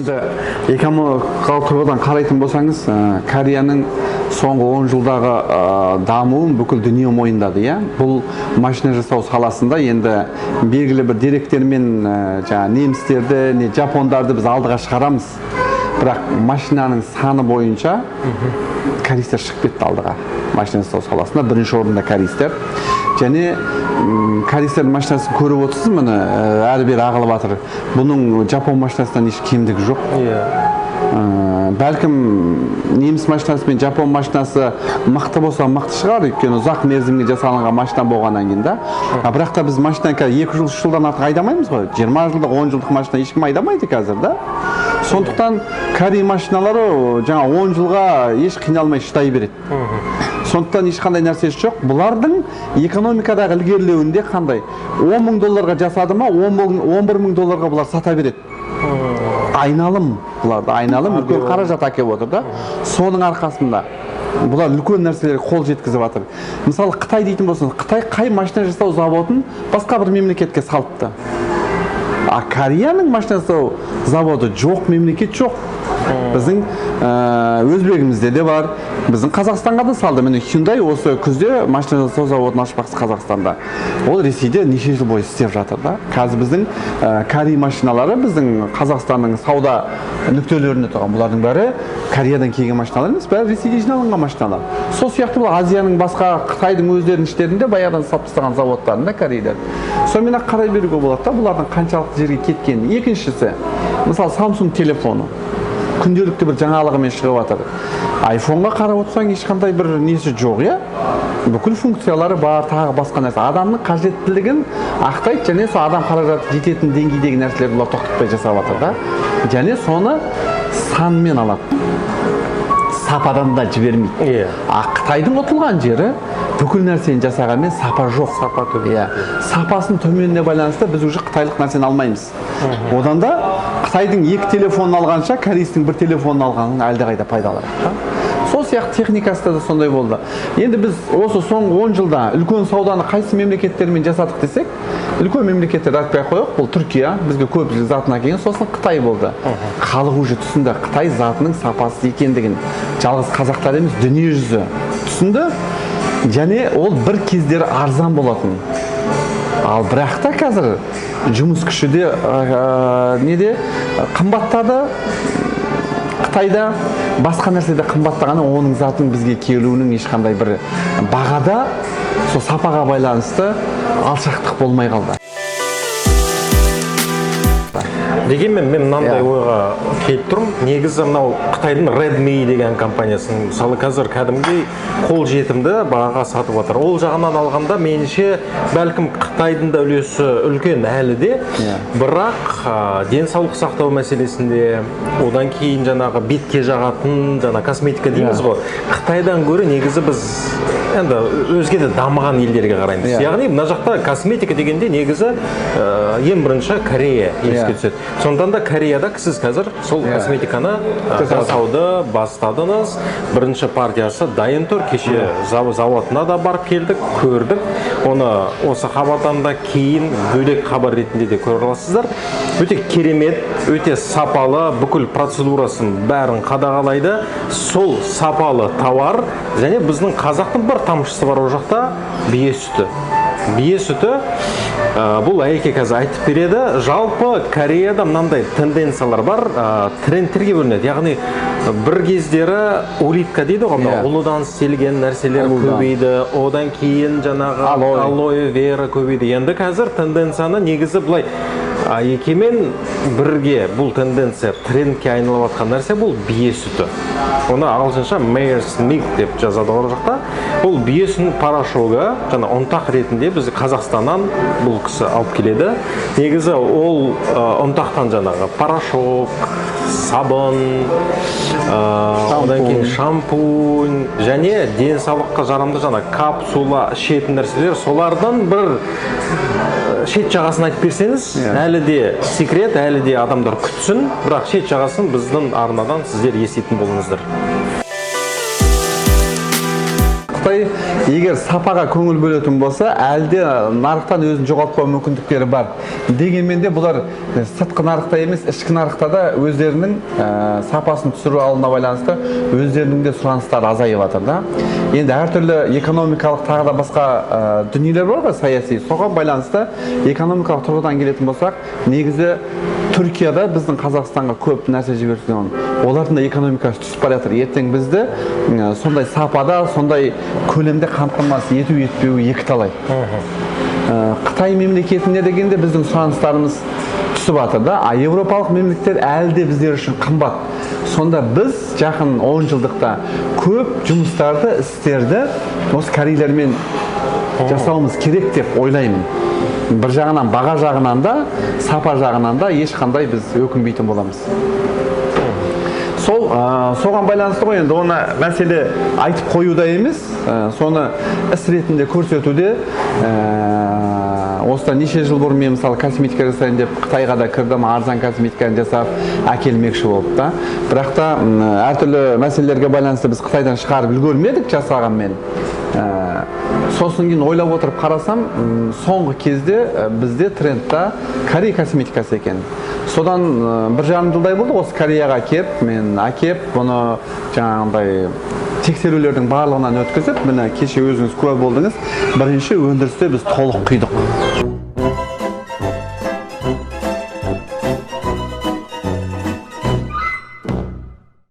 Енді экономикалық тұрғыдан қарайтын болсаңыз, Кореяның соңғы 10 жылдағы дамуын бүкіл дүние мойындады, иә. Бұл машина жасау саласында енді белгілі бір деректермен немістерді, не жапондарды біз алдыға шығарамыз. Бірақ машинаның саны бойынша корейстер шығып кетті алдыға. Машина жасау саласында бірінші орында корейстер. Және корейстердің машинасын көріп отырсыз, міне әрі-бері ағылып жатыр. Бұның жапон машинасынан еш кемдігі жоқ. Бәлкім неміс машинасы мен жапон машинасы мықты болса мықты шығар, өйткені ұзақ мерзімге жасалынған машина болғаннан кейін да. Бірақ та біз машина 2 жыл, 3 жылдан артық айдамаймыз ғой. 20 жылдық, 10 жылдық машина ешкім айдамайды қазір да. Сондықтан Корей машиналары жаңа 10 жылға еш қиналмай шыдай береді. Сондықтан ешқандай нәрсесі жоқ. Бұлардың экономикадағы ілгерілеуінде қандай? $10,000 жасады ма, $11,000 бұлар сата береді. Айналым бұларды, айналым үлкен қаражат әкеліп отыр да. Соның арқасында бұлар үлкен нәрселерге қол жеткізіп жатыр. Мысалы, Қытай дейтін болсаңыз, Қытай қай машина жасау заводын басқа бір мемлекетке салыпты. А Кореяның машина жасау заводы жоқ, мемлекет жоқ. Біздің өзбегімізде де бар, біздің Қазақстанға да салды. Міне Hyundai осы күзде машина жасау заводын ашпақсы Қазақстанда. Ол Ресейде неше жыл бойы істеп жатыр да. Қазір біздің Корей машиналары біздің Қазақстанның сауда нүктелерінде тұрған. Бұлардың бәрі Кореядан келген машиналар емес, бәрі Ресейде жиналған машиналар. Сол сияқты бұл Азияның басқа Қытайдың өздерінің іштерінде баяғыдан салып тастаған заводтарында Корейлер. Сонымен ақ қарай беруге болады да, бұлардың қаншалықты жерге кеткенін. Екіншісі, мысалы Samsung телефоны күнделікті бір жаңалығымен шығып жатыр. iPhone-ға қарап отырсаң ешқандай бір несі жоқ, иә? Бүкіл функциялары бар, тағы басқа нәрсе. Адамның қажеттілігін ақтайды, және сол адам қаражаты жететін деңгейдегі нәрселерді бұлар тоқтатпай жасап жатыр да. Және соны санмен алады. Сападан да жібермейді. Қытайдың ұтылған жері бүкіл нәрсені жасағанмен сапа жоқ. Сапа төмен. Сапасын төменіне байланысты біз уже қытайлық нәрсені алмаймыз. Одан да Қытайдың 2 телефонын алғанша, корейстің 1 телефонын алғанын әлдеқайда пайдалырақ. Сол сияқты техникасы да сондай болды. Енді біз осы соңғы 10 жылда үлкен сауданы қайсы мемлекеттермен жасадық десек, үлкен мемлекеттер айтпай қойық, бұл Түркия, бізге көпшілік затына келген, сосын Қытай болды. Халық уже түсінді Қытай затының сапасыз екендігін. Жалғыз қазақтар емес, дүние жүзі түсінді. Және ол бір кездері арзан болатын. Ал бірақ та қазір жұмыс күші де неде қымбаттады. Қытайда басқа нәрседе қымбаттағаны, оның затын бізге келуінің ешқандай бір бағада сол сапаға байланысты алшақтық болмай қалды. Дегенмен мен мынандай ойға келіп тұрмын. Негізі мынау Қытайдың Redmi деген компаниясының мысалы қазір кәдімгідей қол жетімді бағаға сатып жатыр. Ол жағынан алғанда меніңше бәлкім Қытайдың да үлесі үлкен әлі де, бірақ денсаулық сақтау мәселесінде, одан кейін жаңағы бетке жағатын, жаңа косметика дейміз ғой. Қытайдан гөрі негізі біз енді өзге де дамыған елдерге қараймыз. Яғни мына жақта косметика дегенде негізі ең бірінші Корея еске түседі. Сондықтан да Кореяда сіз қазір сол косметиканы жасауды бастадыңыз. Бірінші партиясы дайын тұр. Кеше заводына да барып келдік, көрдік. Оны осы хабардан да кейін бөлек хабар ретінде де көре аласыздар. Өте керемет, өте сапалы, бүкіл процедурасын бәрін қадағалайды. Сол сапалы товар, және біздің қазақтың бір тамшысы бар, о жақта бие сүті. Бие сүті бұл әйеке қазір айтып береді. Жалпы Кореяда мынандай тенденциялар бар, трендтерге бөлінеді. Яғни бір кездері улитка дейді ғой, ұлыдан істелген нәрселер көбейді, одан кейін жаңағы алоэ вера көбейді. Енді қазір тенденцияны негізі былай екемен бірге бұл тенденция трендке айналып жатқан нәрсе бұл бие сүті. Оны ағылшынша Mare's Milk деп жазады ол жақта. Бұл бие сүтінің порошогы, жаңа ұнтақ ретінде біз Қазақстаннан бұл кісі алып келеді. Негізі ол ұнтақтан жаңағы порошок, сабын, одан кейін шампунь, және денсаулыққа жарамды жаңа капсула ішетін нәрселер, солардан бір шет жағасын айтып берсеңіз, әлі де секрет, әлі де адамдар күтсін, бірақ шет жағасын біздің арнадан сіздер еститін болыңыздар. Қытай егер сапаға көңіл бөлетін болса, әлде нарықтан өзін жоғалтпау мүмкіндіктері бар. Дегенмен де бұлар сыртқы нарықта емес, ішкі нарықта да өздерінің сапасын түсіру алуына байланысты өздерінің де сұраныстары азайып жатыр да. Енді әртүрлі экономикалық тағы да басқа дүниелер бар ғой, саяси. Соған байланысты экономикалық тұрғыдан келетін болсақ, негізі Түркияда біздің Қазақстанға көп нәрсе жіберген. Олардың да экономикасы түсіп бара жатыр. Ертең бізді сондай сапада, сондай көлемде қамтамасыз ету етпеу екі талай. Қытай мемлекетіне дегенде біздің сұраныстарымыз түсіп жатыр да, а еуропалық мемлекеттер әлі де біздер үшін қымбат. Сонда біз жақын 10 жылдықта көп жұмыстарды, істерді осы корейлермен жасауымыз керек деп ойлаймын. Бір жағынан баға жағынан да, сапа жағынан да ешқандай біз өкінбейтін боламыз. Соған байланысты ғой, енді оны мәселе айтып қоюда емес, соны іс ретінде көрсетуде. Осыдан неше жыл бұрын мен мысалы косметика жасайын деп Қытайға да кірдім, арзан косметиканы жасап әкелмекші болып та. Бірақ та әртүрлі мәселелерге байланысты біз Қытайдан шығарып үлгермедік жасағанмен. Сосын кейін ойлап отырып қарасам, соңғы кезде бізде трендта Корей косметикасы екен. Содан бір жарым жылдай болды осы Кореяға кеп, мен әкеп, бұны жаңағындай тексерулердің барлығынан өткізіп, міне кеше өзіңіз куә болдыңыз, бірінші өндірісте біз толық құйдық.